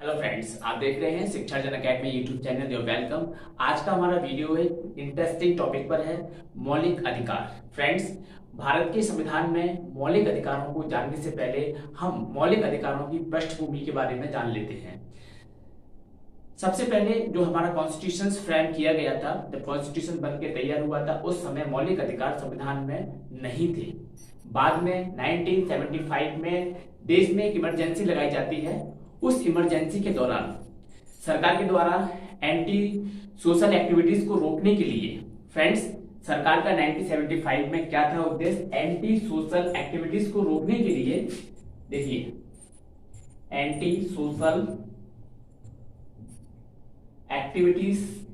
Hello friends, आप देख रहे हैं शिक्षा जन academy YouTube channel. Your welcome. आज का हमारा वीडियो है इंटरेस्टिंग टॉपिक पर है मौलिक अधिकार। फ्रेंड्स, भारत के संविधान में मौलिक अधिकारों को जानने से पहले हम मौलिक अधिकारों की पृष्ठभूमि के बारे में जान लेते हैं। सबसे पहले जो हमारा कॉन्स्टिट्यूशन फ्रेम किया गया था, जब कॉन्स्टिट्यूशन बन के तैयार हुआ था, उस समय मौलिक अधिकार संविधान में नहीं थे। बाद में 1975 में देश में एक इमरजेंसी लगाई जाती है। उस इमरजेंसी के दौरान सरकार के द्वारा एंटी सोशल एक्टिविटीज को रोकने के लिए, फ्रेंड्स, सरकार का 1975 में क्या था उद्देश्य? एंटी सोशल एक्टिविटीज को रोकने के लिए, देखिए, एंटी सोशल एक्टिविटीज,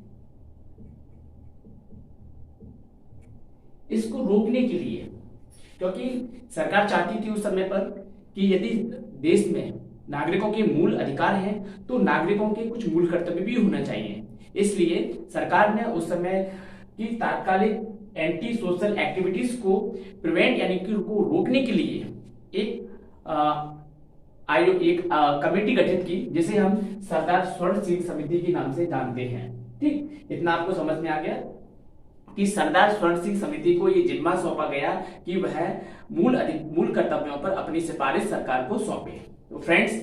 इसको रोकने के लिए, क्योंकि सरकार चाहती थी उस समय पर कि यदि देश में नागरिकों के मूल अधिकार हैं तो नागरिकों के कुछ मूल कर्तव्य भी होना चाहिए। इसलिए सरकार ने उस समय की तात्कालिक एंटी सोशल एक्टिविटीज को प्रिवेंट यानी कि उनको रोकने के लिए एक आयोग, एक कमेटी गठित की, जिसे हम सरदार स्वर्ण सिंह समिति के नाम से जानते हैं। ठीक, इतना आपको समझ में आ गया कि सरदार स्वर्ण सिंह समिति को ये जिम्मा सौंपा गया कि वह मूल कर्तव्यों पर अपनी सिफारिश सरकार को सौंपे। तो फ्रेंड्स,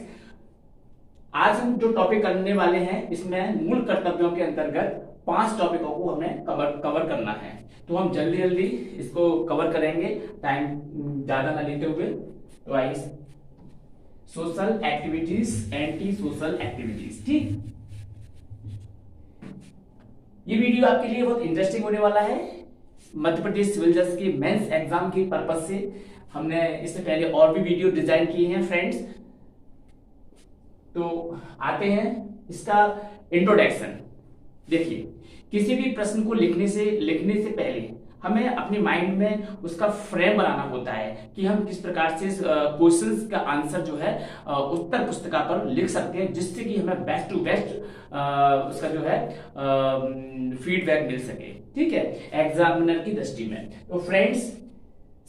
आज हम जो टॉपिक करने वाले हैं, इसमें मूल कर्तव्यों के अंतर्गत 5 टॉपिकों को हमें कवर करना है। तो हम जल्दी जल्दी इसको कवर करेंगे, टाइम ज्यादा ना लेते हुए। तो आइए, social activities, anti social activities. ठीक, ये वीडियो आपके लिए बहुत इंटरेस्टिंग होने वाला है। मध्य प्रदेश सिविल जज के मेंस एग्जाम के पर्पज से हमने इससे पहले और भी वीडियो डिजाइन किए हैं फ्रेंड्स। तो आते हैं इसका इंट्रोडक्शन। देखिए, किसी भी प्रश्न को लिखने से पहले हमें अपने माइंड में उसका फ्रेम बनाना होता है कि हम किस प्रकार से क्वेश्चंस का आंसर जो है उत्तर पुस्तिका पर लिख सकते हैं, जिससे कि हमें बेस्ट टू बेस्ट उसका जो है फीडबैक मिल सके। ठीक है, एग्जामिनर की दृष्टि में। तो फ्रेंड्स,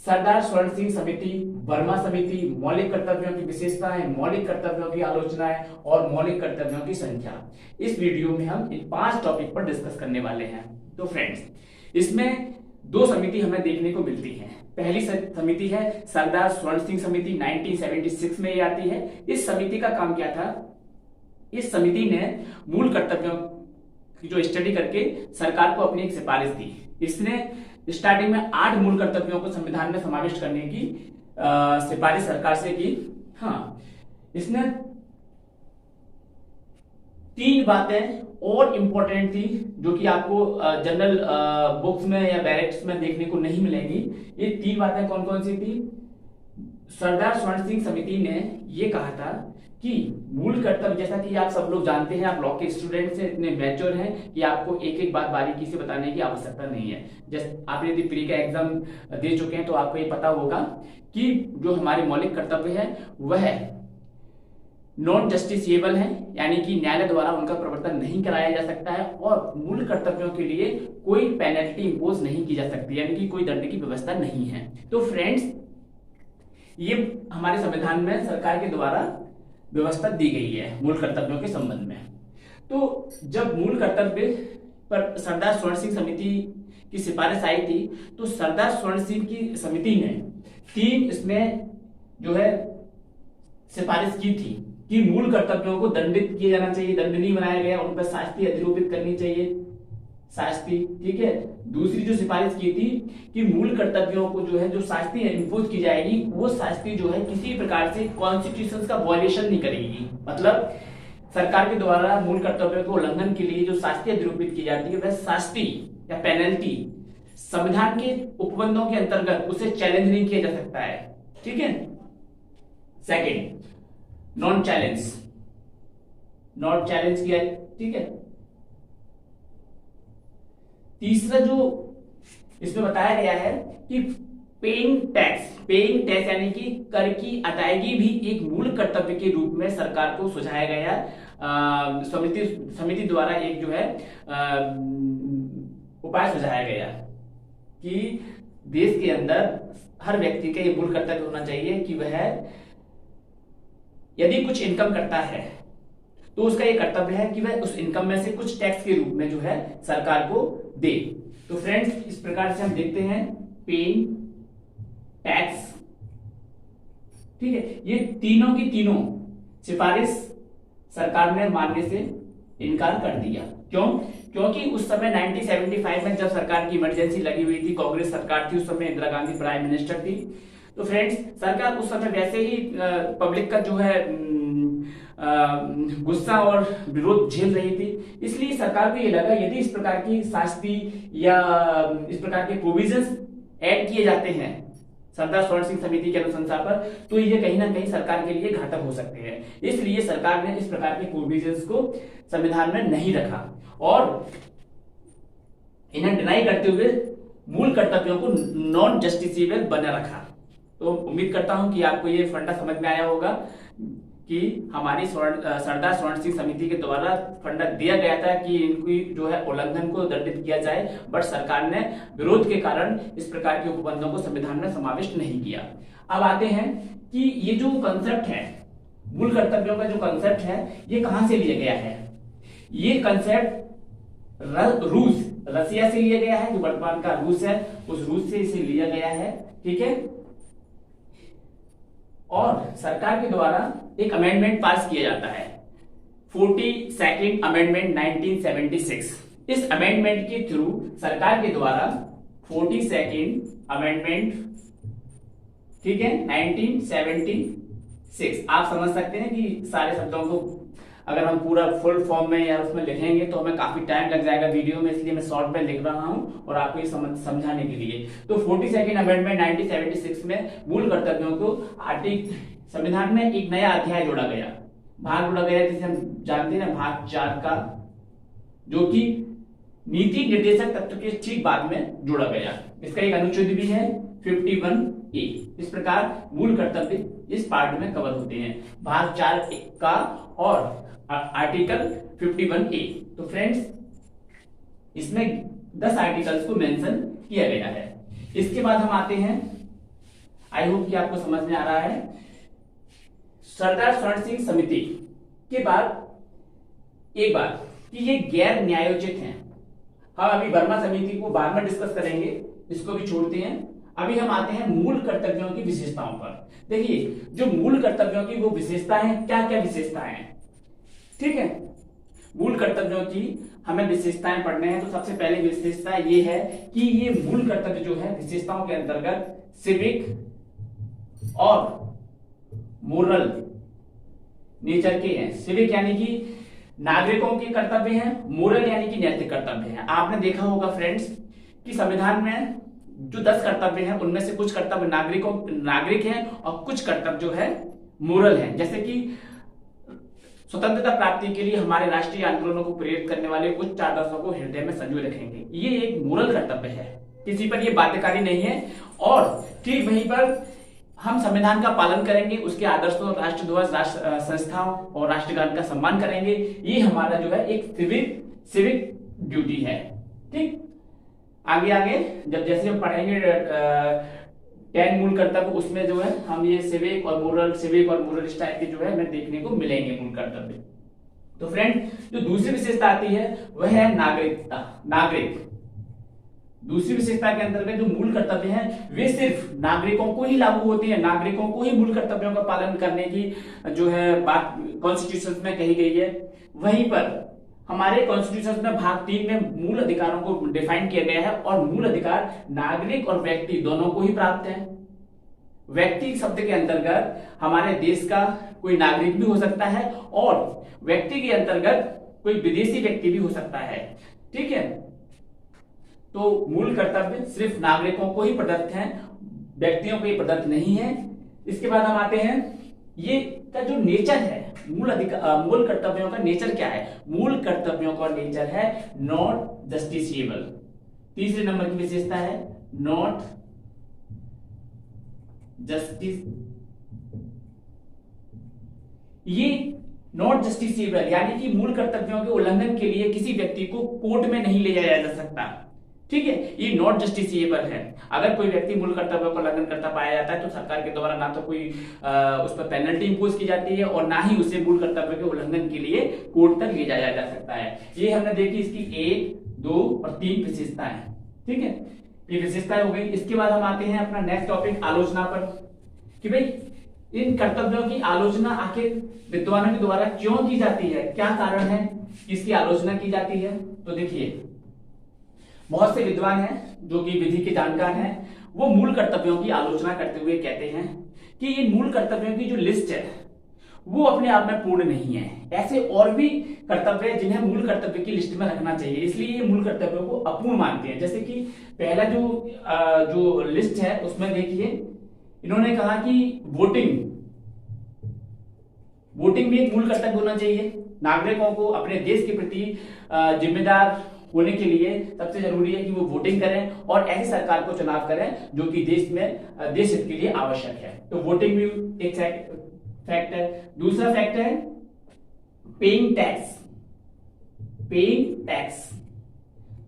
सरदार स्वर्ण सिंह समिति, वर्मा समिति, मौलिक कर्तव्यों की विशेषताएं, मौलिक कर्तव्यों की आलोचनाएं और मौलिक कर्तव्यों की संख्या, इस वीडियो में हम इन 5 टॉपिक पर डिस्कस करने वाले हैं। तो फ्रेंड्स, इसमें 2 समिति हमें देखने को मिलती हैं। पहली समिति है सरदार स्वर्ण सिंह समिति, 1976 में ये आती है। इस समिति का काम क्या था? इस समिति ने मूल कर्तव्यों की जो स्टडी करके सरकार को अपनी एक सिफारिश दी। इसने स्टार्टिंग में 8 मूल कर्तव्यों को संविधान में समाविष्ट करने की सिफारिश सरकार से की। हाँ, इसने 3 बातें और इंपॉर्टेंट थी जो कि आपको जनरल बुक्स में या बैरेक्स में देखने को नहीं मिलेंगी। ये 3 बातें कौन कौन सी थी? सरदार स्वर्ण सिंह समिति ने ये कहा था कि मूल कर्तव्य, जैसा कि आप सब लोग जानते हैं, आप लॉ के स्टूडेंट से इतने मैच्योर हैं कि आपको एक एक बात बारीकी से बताने की आवश्यकता नहीं है। जैसे आप यदि प्री का एग्जाम दे चुके हैं तो आपको ये पता होगा कि जो हमारे मौलिक कर्तव्य है वह नॉन जस्टिसिएबल है, यानी कि न्यायालय द्वारा उनका प्रवर्तन नहीं कराया जा सकता है, और मूल कर्तव्यों के लिए कोई पेनल्टी इंपोज नहीं की जा सकती, यानी कि कोई दंड की व्यवस्था नहीं है। तो फ्रेंड्स, ये हमारे संविधान में सरकार के द्वारा व्यवस्था दी गई है मूल कर्तव्यों के संबंध में। तो जब मूल कर्तव्य पर सरदार स्वर्ण सिंह समिति की सिफारिश आई थी, तो सरदार स्वर्ण सिंह की समिति ने 3 इसमें जो है सिफारिश की थी कि मूल कर्तव्यों को दंडित किया जाना चाहिए, दंड नहीं बनाया गया, उन पर शास्ति अधिरोपित करनी चाहिए, शास्ति। ठीक है। दूसरी जो सिफारिश की थी कि मूल कर्तव्यों को जो है जो शास्ति इंपोज की जाएगी, वो शास्ति जो है किसी प्रकार से कॉन्स्टिट्यूशन का वायलेशन नहीं करेगी। मतलब सरकार के द्वारा मूल कर्तव्यों के उल्लंघन के लिए जो शास्ति अधिरोपित की जाती है, वह शास्ति या पेनल्टी संविधान के उपबंधों के अंतर्गत उसे चैलेंज नहीं किया जा सकता है। ठीक है। सेकेंड, नॉन चैलेंज किया। ठीक है। तीसरा जो इसमें बताया गया है कि पेइंग टैक्स यानी कि कर की अदायगी भी एक मूल कर्तव्य के रूप में सरकार को सुझाया गया। समिति द्वारा एक जो है उपाय सुझाया गया कि देश के अंदर हर व्यक्ति का ये मूल कर्तव्य होना चाहिए कि वह यदि कुछ इनकम करता है तो उसका ये कर्तव्य है कि वह उस इनकम में से कुछ टैक्स के रूप में जो है सरकार को दे। तो फ्रेंड्स इस प्रकार से हम देखते हैं पेइंग टैक्स, ठीक है। ये तीनों की तीनों सिफारिश सरकार ने मानने से इनकार कर दिया। क्यों? क्योंकि उस समय 1975 में जब सरकार की इमरजेंसी लगी हुई थी, कांग्रेस सरकार थी, उस समय इंदिरा गांधी प्राइम मिनिस्टर थी। तो फ्रेंड्स सरकार उस समय वैसे ही पब्लिक का जो है गुस्सा और विरोध झेल रही थी, इसलिए सरकार को ये लगा यदि इस प्रकार की शास्ति या इस प्रकार के प्रोविजंस ऐड किए जाते हैं सरदार स्वर्ण सिंह समिति के अनुशंसा पर, तो ये कहीं ना कहीं सरकार के लिए घातक हो सकते हैं। इसलिए सरकार ने इस प्रकार के प्रोविजंस को संविधान में नहीं रखा और इन्हें डिनाई करते हुए मूल कर्तव्यों को नॉन जस्टिसेबल बना रखा। तो उम्मीद करता हूं कि आपको ये फंडा समझ में आया होगा कि हमारी सरदार स्वर्ण सिंह समिति के द्वारा फंडा दिया गया था कि इनकी जो है उल्लंघन को दंडित किया जाए, बट सरकार ने विरोध के कारण इस प्रकार के उपबंधों को संविधान में समाविष्ट नहीं किया। अब आते हैं कि ये जो कंसेप्ट है मूल कर्तव्यों का, जो कंसेप्ट है ये कहां से लिया गया है। ये कंसेप्ट रूस रसिया से लिया गया है, जो वर्तमान का रूस है उस रूस से इसे लिया गया है, ठीक है। और सरकार के द्वारा एक अमेंडमेंट पास किया जाता है 42nd अमेंडमेंट 1976। इस अमेंडमेंट के थ्रू सरकार के द्वारा 42nd अमेंडमेंट, ठीक है, 1976। आप समझ सकते हैं कि सारे शब्दों को अगर हम पूरा फुल फॉर्म में या उसमें लिखेंगे तो हमें काफी टाइम लग जाएगा वीडियो में, इसलिए मैं शॉर्ट में लिख रहा हूं और आपको ये समझाने के लिए। तो 42nd अमेंडमेंट 1976 में मूल कर्तव्यों को संविधान में एक नया अध्याय जोड़ा गया, भाग जोड़ा गया, जिसे हम जानते हैं ना भाग 4 का, जो कि नीति निर्देशक तत्व के ठीक बाद में जोड़ा गया। इसका एक अनुच्छेद भी है 51A। इस प्रकार मूल कर्तव्य इस पार्ट में कवर होते हैं, भाग 4 का और आर्टिकल 51A। तो फ्रेंड्स इसमें 10 आर्टिकल्स को मेंशन किया गया है। इसके बाद हम आते हैं, आई होप कि आपको समझ में आ रहा है, सरदार स्वर्ण सिंह समिति के बाद एक बात कि ये गैर न्यायोचित हैं। हम अभी वर्मा समिति को बाद में डिस्कस करेंगे, इसको भी छोड़ते हैं। अभी हम आते हैं मूल कर्तव्यों की विशेषताओं पर। देखिए जो मूल कर्तव्यों की वो विशेषताएं हैं, क्या क्या विशेषताएं हैं, ठीक है। मूल कर्तव्यों की हमें विशेषताएं पढ़ने हैं, तो सबसे पहले विशेषता ये है कि ये मूल कर्तव्य जो है विशेषताओं के अंतर्गत सिविक और मोरल नेचर के हैं। सिविक यानी कि नागरिकों के कर्तव्य हैं, मोरल यानी कि नैतिक कर्तव्य हैं। आपने देखा होगा फ्रेंड्स कि संविधान में जो 10 कर्तव्य हैं उनमें से कुछ कर्तव्य नागरिक हैं और कुछ कर्तव्य जो है मोरल हैं। जैसे कि स्वतंत्रता प्राप्ति के लिए हमारे राष्ट्रीय आंदोलनों को प्रेरित करने वाले उच्च आदर्शों को हृदय में संजोए रखेंगे, ये एक मोरल कर्तव्य है, किसी पर ये बाध्यकारी नहीं है। और ठीक वहीं पर हम संविधान का पालन करेंगे, उसके आदर्शों, राष्ट्रध्वज, राष्ट्र संस्थाओं और राष्ट्रगान का सम्मान करेंगे। ये हमारा जो है एक सिविक ड्यूटी है, ठीक। आगे आगे जब जैसे हम पढ़ेंगे 10 मूल कर्तव्य, उसमें जो है हम ये सिविक और मोरल इस टाइप के जो है हमें देखने को मिलेंगे मूल कर्तव्य। तो फ्रेंड जो दूसरी विशेषता आती है वह है नागरिक। दूसरी विशेषता के अंतर्गत जो मूल कर्तव्य हैं वे सिर्फ नागरिकों को ही लागू होते हैं, नागरिकों को ही मूल कर्तव्यों का पालन करने की जो है बात कॉन्स्टिट्यूशन में कही गई है। वहीं पर हमारे कॉन्स्टिट्यूशन में भाग 3 में मूल अधिकारों को डिफाइन किया गया है और मूल अधिकार नागरिक और व्यक्ति दोनों को ही प्राप्त है। व्यक्ति शब्द के अंतर्गत हमारे देश का कोई नागरिक भी हो सकता है और व्यक्ति के अंतर्गत कोई विदेशी व्यक्ति भी हो सकता है, ठीक है। तो मूल कर्तव्य सिर्फ नागरिकों को ही प्रदत्त है, व्यक्तियों को ही प्रदत्त नहीं है। इसके बाद हम आते हैं ये का जो नेचर है मूल कर्तव्यों का नेचर क्या है। मूल कर्तव्यों का नेचर है नॉट जस्टिसेबल। तीसरे नंबर की विशेषता है नॉट जस्टिस। ये नॉट जस्टिसेबल यानी कि मूल कर्तव्यों के उल्लंघन के लिए किसी व्यक्ति को कोर्ट में नहीं ले जाया जा सकता, ठीक है, ये नॉट जस्टिसिएबल है। अगर कोई व्यक्ति मूल कर्तव्यों का उल्लंघन करता पाया जाता है तो सरकार के द्वारा ना तो कोई उस पर पेनल्टी इंपोज की जाती है और ना ही उसे मूल कर्तव्यों के उल्लंघन के लिए कोर्ट तक ले जाया जा सकता है। ये हमने देखी इसकी 1, 2 और 3 विशेषताएं। ठीक है, ये विशेषताएं हो गई। इसके बाद हम आते हैं अपना नेक्स्ट टॉपिक आलोचना पर, कि भाई इन कर्तव्यों की आलोचना आखिर विद्वानों के द्वारा क्यों की जाती है, क्या कारण है इसकी आलोचना की जाती है। तो देखिए, बहुत से विद्वान हैं जो कि विधि के जानकार हैं, वो मूल कर्तव्यों की आलोचना करते हुए कहते हैं कि ये मूल कर्तव्यों की जो लिस्ट है वो अपने आप में पूर्ण नहीं है, ऐसे और भी कर्तव्य जिन्हें मूल कर्तव्य की लिस्ट में रखना चाहिए, इसलिए ये मूल कर्तव्यों को अपूर्ण मानते हैं। जैसे कि पहला जो लिस्ट है उसमें देखिए, इन्होंने कहा कि वोटिंग भी एक मूल कर्तव्य होना चाहिए। नागरिकों को अपने देश के प्रति जिम्मेदार होने के लिए सबसे जरूरी है कि वो वोटिंग करें और ऐसी सरकार को चुनाव करें जो कि देश हित के लिए आवश्यक है। तो वोटिंग भी एक फैक्ट है। दूसरा फैक्ट है पेइंग टैक्स।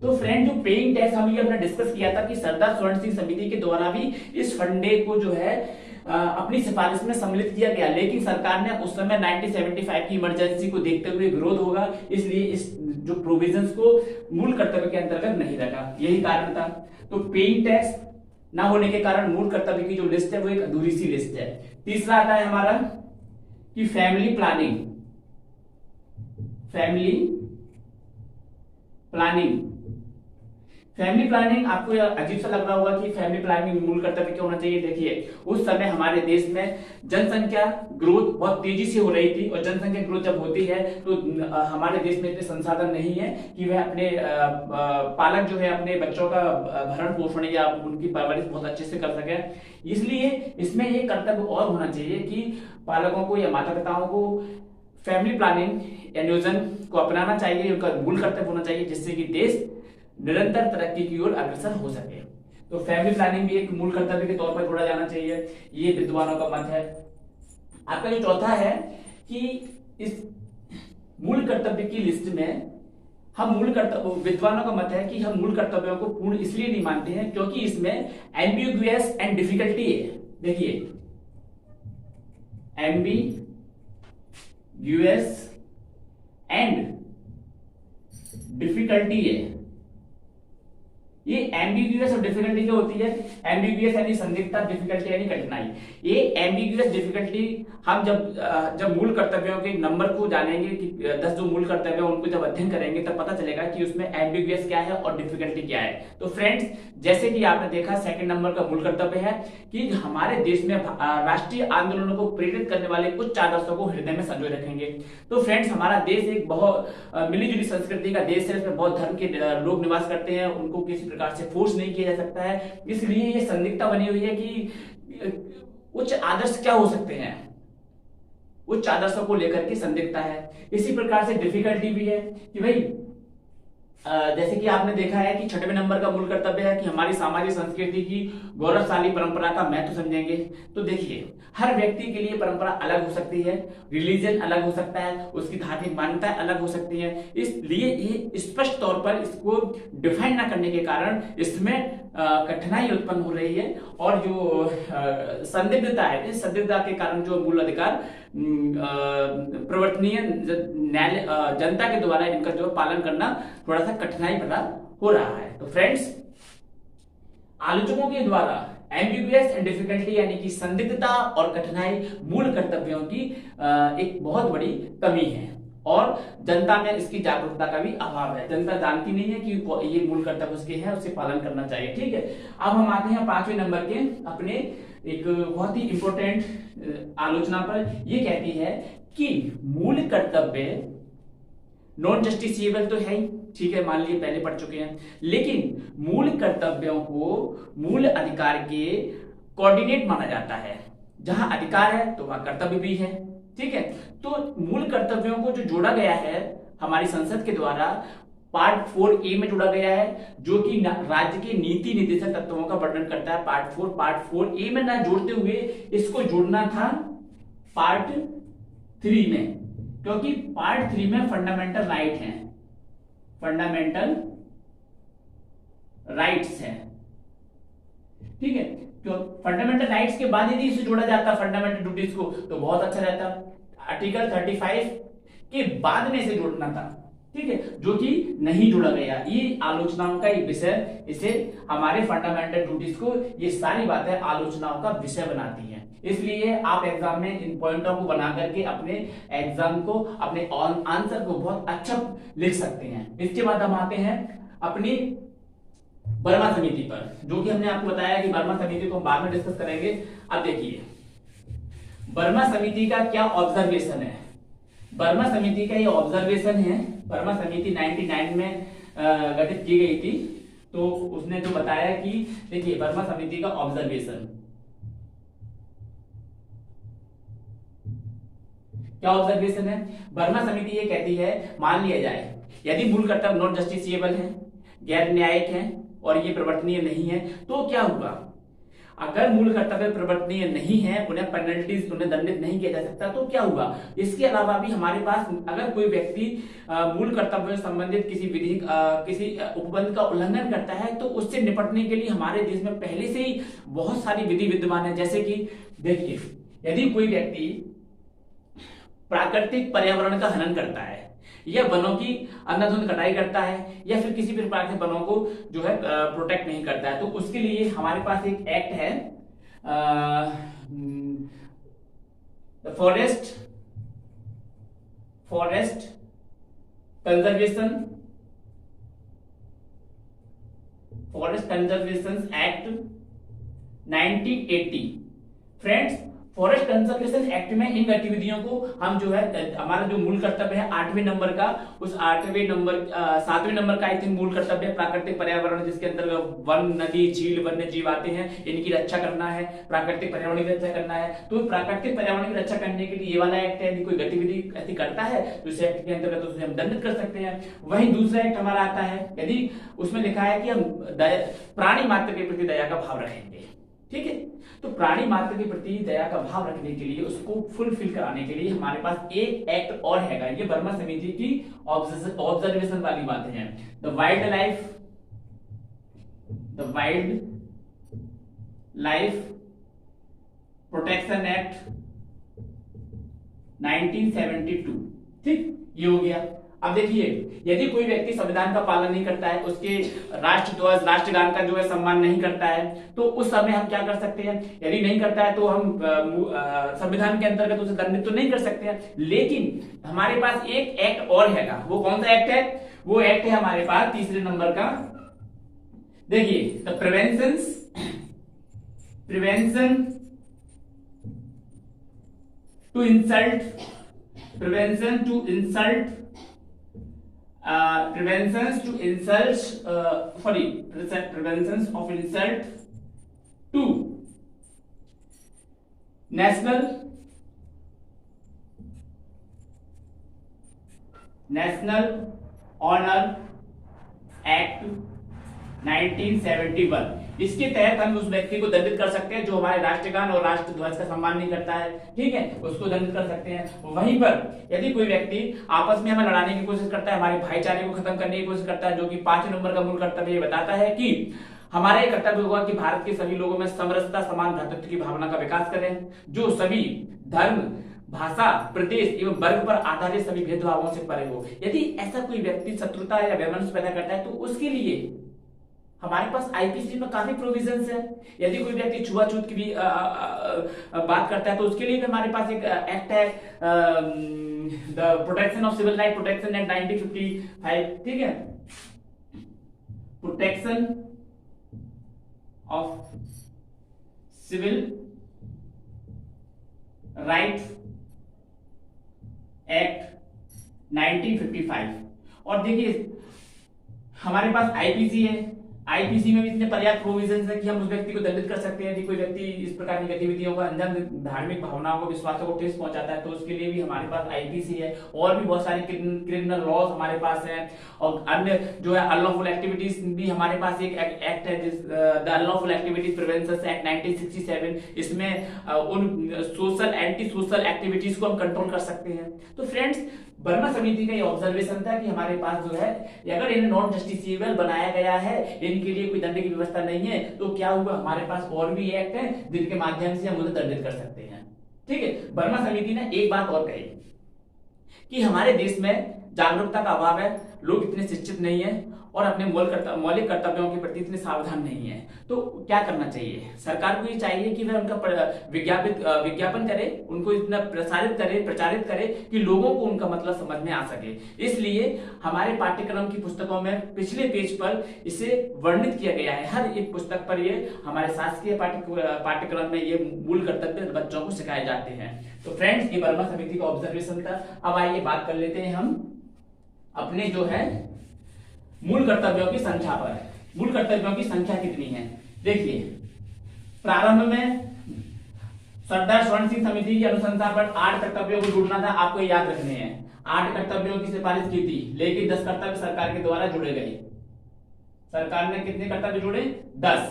तो फ्रेंड, जो पेइंग टैक्स हम ये अपने डिस्कस किया था कि सरदार स्वर्ण सिंह समिति के द्वारा भी इस फंडे को जो है अपनी सिफारिश में सम्मिलित किया गया, लेकिन सरकार ने उस समय 1975 की इमरजेंसी को देखते हुए विरोध होगा, इसलिए इस जो प्रोविजंस को मूल कर्तव्य के अंतर्गत नहीं रखा, यही कारण था। तो पेइंग टैक्स ना होने के कारण मूल कर्तव्य की जो लिस्ट है वो एक अधूरी सी लिस्ट है। तीसरा आता है हमारा कि फैमिली प्लानिंग आपको अजीब सा लग रहा होगा कि फैमिली प्लानिंग मूल कर्तव्य क्यों होना चाहिए। देखिए, उस समय हमारे देश में जनसंख्या ग्रोथ बहुत तेजी से हो रही थी और जनसंख्या ग्रोथ जब होती है तो हमारे देश में इतने संसाधन नहीं है कि वह अपने पालक जो है अपने बच्चों का भरण पोषण या उनकी परवरिश बहुत अच्छे से कर सके। इसलिए इसमें एक कर्तव्य और होना चाहिए कि पालकों को या माता पिताओं को फैमिली प्लानिंग नियोजन को अपनाना चाहिए, उनका मूल कर्तव्य होना चाहिए, जिससे कि देश निरंतर तरक्की की ओर अग्रसर हो सके। तो फैमिली प्लानिंग भी एक मूल कर्तव्य के तौर पर जोड़ा जाना चाहिए, ये विद्वानों का मत है। आपका जो चौथा है कि इस मूल कर्तव्य की लिस्ट में विद्वानों का मत है कि हम मूल कर्तव्यों को पूर्ण इसलिए नहीं मानते हैं क्योंकि इसमें एम्बिग्युअस एंड डिफिकल्टी है। देखिए, एम्बिग्युअस एंड डिफिकल्टी है। ये एम्बिग्युअस और डिफिकल्टी क्या होती है? एम्बिग्युअस यानी संदिग्धता, डिफिकल्टी यानी कठिनाई। ये एम्बिग्युअस डिफिकल्टी हम जब मूल कर्तव्यों के नंबर को जानेंगे कि 10 जो मूल कर्तव्य है उनको जब अध्ययन करेंगे तब पता चलेगा कि उसमें एम्बिग्युअस क्या है और डिफिकल्टी क्या है। तो फ्रेंड्स, जैसे कि आपने देखा सेकंड नंबर का मूल कर्तव्य है कि हमारे देश में राष्ट्रीय आंदोलनों को प्रेरित करने वाले उच्च आदर्शों को हृदय में संजोए रखेंगे। तो फ्रेंड्स, हमारा देश एक बहुत मिलीजुली संस्कृति का देश है, इसमें बहुत धर्म के लोग निवास करते हैं, उनको किसी प्रकार से फोर्स नहीं किया जा सकता है। इसलिए ये संदिग्धता बनी हुई है कि उच्च आदर्श क्या हो सकते हैं, उच्च आदर्शों को लेकर के संदिग्धता है। इसी प्रकार से डिफिकल्टी भी है कि भाई जैसे कि आपने देखा है कि 6वें नंबर का मूल कर्तव्य है कि हमारी सामाजिक संस्कृति की गौरवशाली परंपरा का महत्व समझेंगे। तो देखिए, हर व्यक्ति के लिए परंपरा अलग हो सकती है, रिलीजन अलग हो सकता है, उसकी धार्मिक मान्यताएं अलग हो सकती हैं। इसलिए ये स्पष्ट तौर पर इसको डिफाइन न करने के कारण इसमें कठिनाई उत्पन्न हो रही है और जो संदिग्धता है, इस संदिग्धता के कारण जो मूल अधिकार प्रवर्तनीय जनता के द्वारा इनका जो पालन करना थोड़ा सा कठिनाई भरा हो रहा है। तो फ्रेंड्स, आलोचकों के द्वारा एम्बिगुअस एंड डिफिकल्टी यानी कि संदिग्धता और कठिनाई मूल कर्तव्यों की एक बहुत बड़ी कमी है और जनता में इसकी जागरूकता का भी अभाव है। जनता जानती नहीं है कि ये मूल कर्तव्य उसके हैं, उसे पालन करना चाहिए। ठीक है, अब हम आते हैं 5वें नंबर के अपने एक बहुत ही इंपॉर्टेंट आलोचना पर। ये कहती है कि मूल कर्तव्य नॉन जस्टिसिएबल तो है ही, ठीक है, मान लीजिए पहले पढ़ चुके हैं, लेकिन मूल कर्तव्यों को मूल अधिकार के कोऑर्डिनेट माना जाता है। जहां अधिकार है तो वहां कर्तव्य भी है। ठीक है, तो मूल कर्तव्यों को जो जोड़ा गया है हमारी संसद के द्वारा पार्ट 4A में जोड़ा गया है, जो कि राज्य के नीति निर्देशक तत्वों का वर्णन करता है। पार्ट 4A में ना जोड़ते हुए इसको जोड़ना था पार्ट 3 में, क्योंकि पार्ट 3 में फंडामेंटल राइट हैं, फंडामेंटल राइट्स हैं, ठीक है। तो फंडामेंटल राइट्स के बाद यदि इसे जोड़ा जाता फंडामेंटल ड्यूटीज को तो बहुत अच्छा रहता। आर्टिकल 35 के बाद में इसे जोड़ना था, ठीक है, जो कि नहीं जुड़ा गया। ये आलोचनाओं का एक विषय, इसे हमारे फंडामेंटल ड्यूटीज को ये सारी बातें आलोचनाओं का विषय बनाती हैं। इसलिए आप एग्जाम में इन पॉइंटों को बना करके अपने एग्जाम को, अपने आंसर को बहुत अच्छा लिख सकते हैं। इसके बाद हम आते हैं अपनी वर्मा समिति पर, जो कि हमने आपको बताया कि वर्मा समिति को हम बाद में डिस्कस करेंगे। अब देखिए वर्मा समिति का क्या ऑब्जर्वेशन है। वर्मा समिति का ये ऑब्जर्वेशन है। वर्मा समिति 99 में गठित की गई थी। तो उसने जो बताया कि देखिए वर्मा समिति का ऑब्जर्वेशन क्या ऑब्जर्वेशन है। वर्मा समिति ये कहती है, मान लिया जाए यदि मूल कर्तव्य नॉन जस्टिसिएबल है, गैर न्यायिक है और ये प्रवर्तनीय नहीं है तो क्या होगा। अगर मूल कर्तव्य प्रवर्तनीय नहीं है, उन्हें पेनल्टीज, उन्हें दंडित नहीं किया जा सकता तो क्या होगा। इसके अलावा भी हमारे पास अगर कोई व्यक्ति मूल कर्तव्य से संबंधित किसी विधि किसी उपबंध का उल्लंघन करता है तो उससे निपटने के लिए हमारे देश में पहले से ही बहुत सारी विधि विद्यमान है। जैसे कि देखिए यदि कोई व्यक्ति प्राकृतिक पर्यावरण का हनन करता है या वनों की अंधाधुंध कटाई करता है या फिर किसी भी प्रकार के वनों को जो है प्रोटेक्ट नहीं करता है तो उसके लिए हमारे पास एक एक्ट है, forest conservation act 1980। Friends forest conservation act में इन गतिविधियों को हम जो है हमारा जो मूल कर्तव्य है 8वें नंबर का, उस 8वें नंबर 7वें नंबर का आई थिंक मूल कर्तव्य है प्राकृतिक पर्यावरण, जिसके अंतर्गत वन, नदी, झील, वन्य जीव आते हैं, इनकी रक्षा करना है, प्राकृतिक पर्यावरण की रक्षा करना है। तो प्राकृतिक पर्यावरण की रक्षा करने के लिए ये वाला एक्ट है। यदि कोई गतिविधि ऐसी करता है तो इस एक्ट के अंतर्गत उसे हम दंडित कर सकते हैं। वहीं दूसरा एक्ट हमारा आता है, यदि उसमें लिखा है कि हम प्राणी मात्र के प्रति दया का भाव रखेंगे, ठीक है। तो प्राणी मात्र के प्रति दया का भाव रखने के लिए, उसको फुलफिल कराने के लिए हमारे पास एक एक्ट और हैगा। ये वर्मा समिति की ऑब्जर्वेशन वाली बातें हैं। The wild life protection act 1972, ठीक, ये हो गया। अब देखिए यदि कोई व्यक्ति संविधान का पालन नहीं करता है, उसके राष्ट्रध्वज, राष्ट्रगान का जो है सम्मान नहीं करता है तो उस समय हम क्या कर सकते हैं। यदि नहीं करता है तो हम संविधान के अंतर्गत उसे दंडित तो नहीं कर सकते हैं, लेकिन हमारे पास एक एक्ट और हैगा। वो कौन सा एक्ट है। वो एक्ट है हमारे पास 3रे नंबर का। देखिए the prevention to insult preventions of insult to national honor act 1971। इसके तहत हम उस व्यक्ति को दंडित कर सकते हैं जो हमारे राष्ट्रगान और राष्ट्रध्वज का सम्मान नहीं करता है, ठीक है, उसको दंडित कर सकते हैं। वहीं पर यदि कोई व्यक्ति आपस में हमें लड़ाने की कोशिश करता है, हमारे भाईचारे को खत्म करने की कोशिश करता है, जो कि 5 नंबर का मूल कर्तव्य बताता है कि हमारा ये कर्तव्य होगा कि भारत के सभी लोगों में समरसता, समान भ्रातृत्व की भावना का विकास करें, जो सभी धर्म, भाषा, प्रदेश एवं वर्ग पर आधारित सभी भेदभावों से परे हो। यदि ऐसा कोई व्यक्ति शत्रुता या वैमनस्य पैदा करता है तो उसके लिए हमारे पास आईपीसी में काफी प्रोविजंस है। यदि कोई व्यक्ति छुआछूत की भी बात करता है तो उसके लिए भी हमारे पास एक एक्ट है, the protection of civil right protection act 1955, ठीक है, protection of civil right act 1955। और देखिए हमारे पास आईपीसी है, आईपीसी में भी इतने पर्याप्त प्रोविजंस है कि हम उस व्यक्ति को दंडित कर सकते हैं यदि कोई व्यक्ति इस प्रकार की गतिविधियों का अंजाम, धार्मिक भावनाओं को, विश्वासों को ठेस पहुंचाता है तो उसके लिए भी हमारे पास आईपीसी है। और भी बहुत सारे क्रिमिनल लॉज हमारे पास हैं और अन्य जो है अनलॉफुल एक्टिविटीज भी हमारे पास एक एक्ट है, the unlawful activities prevention act 1967। इसमें उन सोशल, एंटी सोशल एक्टिविटीज को हम कंट्रोल कर सकते हैं। तो फ्रेंड्स बर्मा समिति का ये ऑब्जर्वेशन था कि हमारे पास जो है, अगर इन्हें नॉन जस्टिसेबल बनाया गया है, इनके लिए कोई दंड की व्यवस्था नहीं है, तो क्या हुआ, हमारे पास और भी एक्ट है जिनके माध्यम से हम उन्हें दंडित कर सकते हैं। ठीक है, बर्मा समिति ने एक बात और कही कि हमारे देश में जागरूकता का अभाव है, लोग इतने शिक्षित नहीं है और अपने मौलिक कर्तव्यों के प्रति इतने सावधान नहीं है। तो क्या करना चाहिए, सरकार को ये चाहिए कि वह उनका विज्ञापन करे, उनको इतना प्रचारित करे कि लोगों को उनका मतलब समझ में आ सके। इसलिए हमारे पाठ्यक्रम की पुस्तकों में पिछले पेज पर इसे वर्णित किया गया है, हर एक पुस्तक पर ये हमारे शासकीय पाठ्यक्रम में ये मूल कर्तव्य बच्चों को सिखाए जाते हैं। तो फ्रेंड्स, ये बर्मा समिति का ऑब्जर्वेशन था। अब आइए बात कर लेते हैं हम अपने जो है मूल कर्तव्यों की संख्या पर। मूल कर्तव्यों की संख्या कितनी है, देखिए प्रारंभ में सरदार स्वर्ण सिंह समिति की अनुशंसा पर 8 कर्तव्यों को जोड़ना था, आपको याद रखने हैं। 8 कर्तव्यों की सिफारिश की थी, लेकिन 10 कर्तव्य सरकार के द्वारा जोड़े गए। सरकार ने कितने कर्तव्य जोड़े, 10।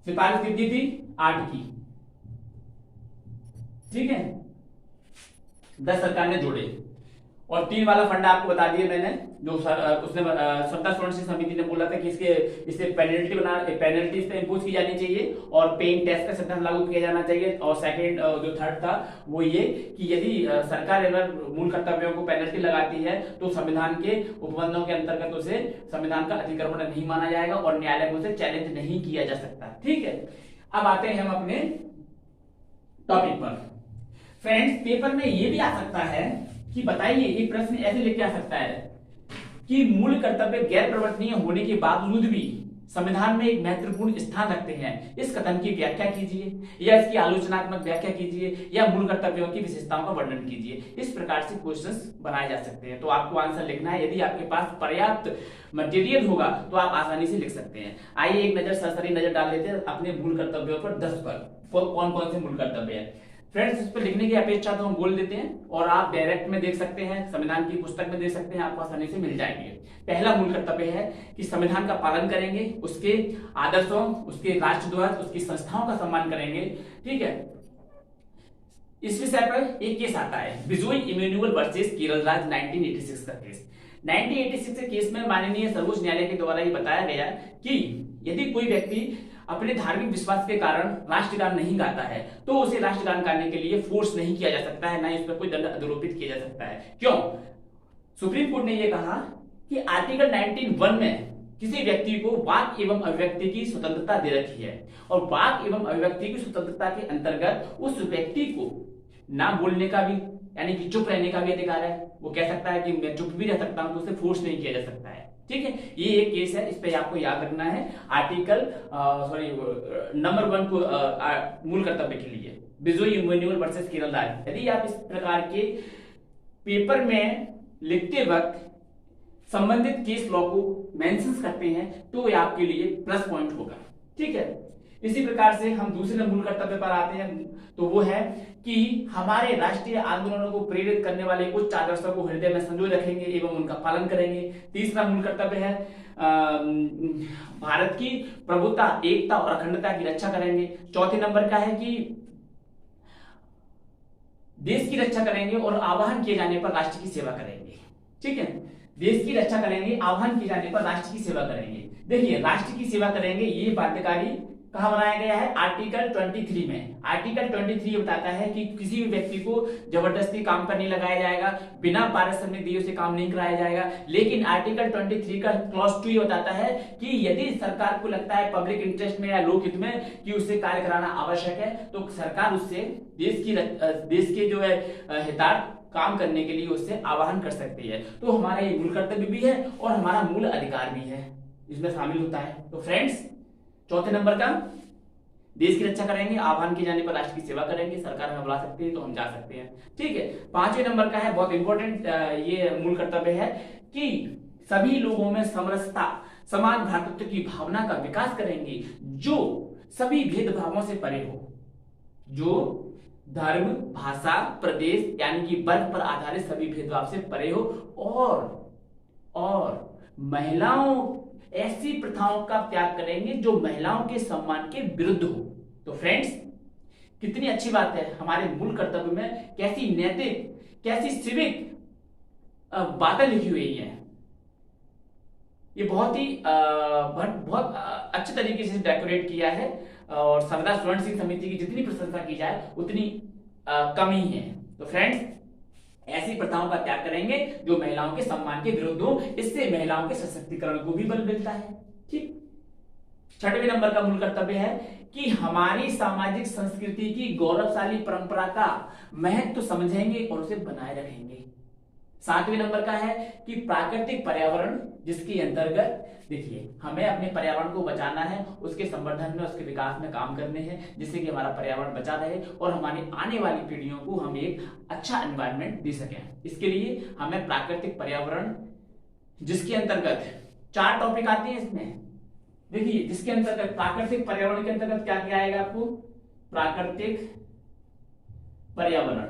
सिफारिश कितनी थी, 8 की। ठीक है, 10 सरकार ने जोड़े। और 3 वाला फंडा आपको बता दिया मैंने, जो उसने सरदार स्वर्ण सिंह समिति ने बोला था कि इससे पेनल्टी इस पे इंपोज की जानी चाहिए और पेइंग टैक्स का सिद्धांत लागू किया जाना चाहिए। और सेकंड जो थर्ड था वो ये कि यदि सरकार अगर मूल कर्तव्यों को पेनल्टी लगाती है तो संविधान के उपबंधों के अंतर्गत उसे संविधान का अतिक्रमण नहीं माना जाएगा और न्यायालय में उसे चैलेंज नहीं किया जा सकता। ठीक है, अब आते हैं हम अपने टॉपिक पर। फ्रेंड्स, पेपर में ये भी आ सकता है कि बताइए, एक प्रश्न ऐसे लेके आ सकता है कि मूल कर्तव्य गैर प्रवर्तनीय होने के बावजूद भी संविधान में एक महत्वपूर्ण स्थान रखते हैं, इस कथन की व्याख्या कीजिए या इसकी आलोचनात्मक व्याख्या कीजिए या मूल कर्तव्यों की विशेषताओं का वर्णन कीजिए। इस प्रकार से क्वेश्चंस बनाए जा सकते हैं। तो आपको आंसर लिखना है, यदि आपके पास पर्याप्त मटेरियल होगा तो आप आसानी से लिख सकते हैं। आइए एक नजर सरसरी नजर डाल लेते हैं अपने मूल कर्तव्यों पर 10 पर, कौन कौन से मूल कर्तव्य है। फ्रेंड्स, इस पर लिखने की अपेक्षा तो हम बोल देते हैं और आप डायरेक्ट में देख सकते हैं, संविधान की पुस्तक में देख सकते हैं, आपको आसानी से मिल जाएंगे। पहला मूल कर्तव्य है कि संविधान का पालन करेंगे, उसके आदर्शों, उसके राष्ट्रध्वज, उसकी संस्थाओं का सम्मान करेंगे। ठीक है, इस विषय पर एक केस आता है, बिजोई इमैनुअल वर्सेस केरल राज 1986 का केस। 1986 के केस में माननीय सर्वोच्च न्यायालय के द्वारा ये बताया गया कि यदि कोई व्यक्ति अपने धार्मिक विश्वास के कारण राष्ट्रगान नहीं गाता है तो उसे राष्ट्रगान गाने के लिए फोर्स नहीं किया जा सकता है, ना ही उस पर कोई दंड आरोपित किया जा सकता है। क्यों? सुप्रीम कोर्ट ने यह कहा कि आर्टिकल 19(1) में किसी व्यक्ति को वाक एवं अभिव्यक्ति की स्वतंत्रता दे रखी है और वाक एवं अभिव्यक्ति की स्वतंत्रता के अंतर्गत उस व्यक्ति को ना बोलने का भी, यानी कि चुप रहने का भी अधिकार है। वो कह सकता है कि मैं चुप भी रह सकता हूं, तो उसे फोर्स नहीं किया जा सकता है। ठीक है, ये एक केस है, इस पे आपको याद रखना है। आर्टिकल नंबर 1 को मूल कर्तव्य के लिए बिजोई इमैनुअल वर्सेस केरल राज। यदि आप इस प्रकार के पेपर में लिखते वक्त संबंधित केस लॉ को मेंशन करते हैं तो ये आपके लिए प्लस पॉइंट होगा। ठीक है, इसी प्रकार से हम दूसरे मूल कर्तव्य पर आते हैं, तो वो है कि हमारे राष्ट्रीय आंदोलनों को प्रेरित करने वाले उच्च आदर्शों को हृदय में संजोए रखेंगे एवं उनका पालन करेंगे। तीसरा मूल कर्तव्य है भारत की प्रभुता, एकता और अखंडता की रक्षा करेंगे। चौथे नंबर का है कि देश की रक्षा करेंगे और आह्वान किए जाने पर राष्ट्र की सेवा करेंगे। ठीक है, देश की रक्षा करेंगे, आह्वान किए जाने पर राष्ट्र की सेवा करेंगे। देखिए, राष्ट्र की सेवा करेंगे ये बाध्यकारी कहां बनाया गया है, आर्टिकल 23 में। आर्टिकल 23 बताता है कि किसी भी व्यक्ति को जबरदस्ती काम पर नहीं लगाया जाएगा, बिना पारिश्रमिक दिए उसे काम नहीं कराया जाएगा। लेकिन आर्टिकल 23 का क्लॉज 2 ये बताता है कि यदि सरकार को लगता है पब्लिक इंटरेस्ट में या लोकहित में कि उससे कार्य कराना आवश्यक है तो सरकार उससे देश के जो है हितार्थ काम करने के लिए उससे आह्वान कर सकती है। तो हमारा ये मूल कर्तव्य भी है और हमारा मूल अधिकार भी है, इसमें शामिल होता है। तो फ्रेंड्स, चौथे नंबर का देश की रक्षा करेंगे, आह्वान किए जाने पर राष्ट्र की सेवा करेंगे, सरकार हमें बुला सकती है तो हम जा सकते हैं। ठीक है, पांचवें नंबर का है, बहुत इंपॉर्टेंट ये मूल कर्तव्य है कि सभी लोगों में समरसता, समान भ्रातृत्व की भावना का विकास करेंगे जो सभी भेदभावों से परे हो, जो धर्म, भाषा, प्रदेश यानी कि वर्ग पर आधारित सभी भेदभाव से परे हो और महिलाओं ऐसी प्रथाओं का त्याग करेंगे जो महिलाओं के सम्मान के विरुद्ध हो। तो फ्रेंड्स, कितनी अच्छी बात है, हमारे मूल कर्तव्य में कैसी नैतिक, कैसी सिविक बातें लिखी हुई हैं। ये बहुत ही बहुत अच्छे तरीके से डेकोरेट किया है और सरदार स्वर्ण सिंह समिति की जितनी प्रशंसा की जाए उतनी कम ही है। तो फ्रेंड्स, ऐसी प्रथाओं का त्याग करेंगे जो महिलाओं के सम्मान के विरुद्ध हो, इससे महिलाओं के सशक्तिकरण को भी बल मिलता है। ठीक। 6वें नंबर का मूल कर्तव्य है कि हमारी सामाजिक संस्कृति की गौरवशाली परंपरा का महत्व समझेंगे और उसे बनाए रखेंगे। 7वें नंबर का है कि प्राकृतिक पर्यावरण, जिसके अंतर्गत देखिए हमें अपने पर्यावरण को बचाना है, उसके संवर्धन में, उसके विकास में काम करने हैं, जिससे कि हमारा पर्यावरण बचा रहे और हमारी आने वाली पीढ़ियों को हम एक अच्छा एनवायरनमेंट दे सकें। इसके लिए हमें प्राकृतिक पर्यावरण, जिसके अंतर्गत 4 टॉपिक आते हैं इसमें, देखिए जिसके अंतर्गत प्राकृतिक पर्यावरण के अंतर्गत क्या क्या आएगा आपको, प्राकृतिक पर्यावरण,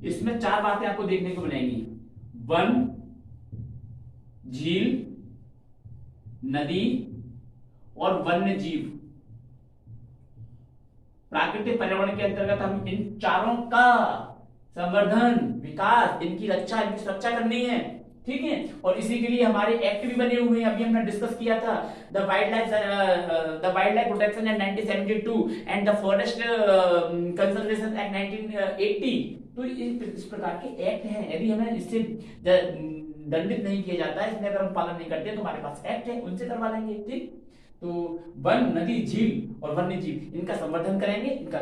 इसमें 4 बातें आपको देखने को मिलेंगी, वन, झील, नदी और वन्य जीव। प्राकृतिक पर्यावरण के अंतर्गत हम इन चारों का संवर्धन, विकास, इनकी रक्षा, इनकी सुरक्षा करनी है। ठीक है। और इसी के लिए हमारे एक्ट भी बने हुए हैं, अभी हमने डिस्कस किया था, the wild life protection act 1972 and the forest conservation act 1980। तो इस प्रकार के एक्ट हैं, यदि हमें इससे दंडित नहीं किया जाता है, इसमें अगर हम पालन नहीं करते तो हमारे पास एक्ट है, उनसे करवा लेंगे। ठीक। तो वन, नदी, झील और वन्य जीव, इनका संवर्धन करेंगे, इनका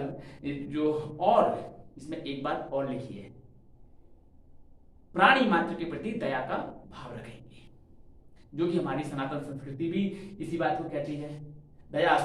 जो, और इसमें एक बात और लिखी है, प्राणी मात्र के प्रति दया का भाव रखेंगे, जो कि हमारी सनातन संस्कृति भी इसी बात को कहती है, दया।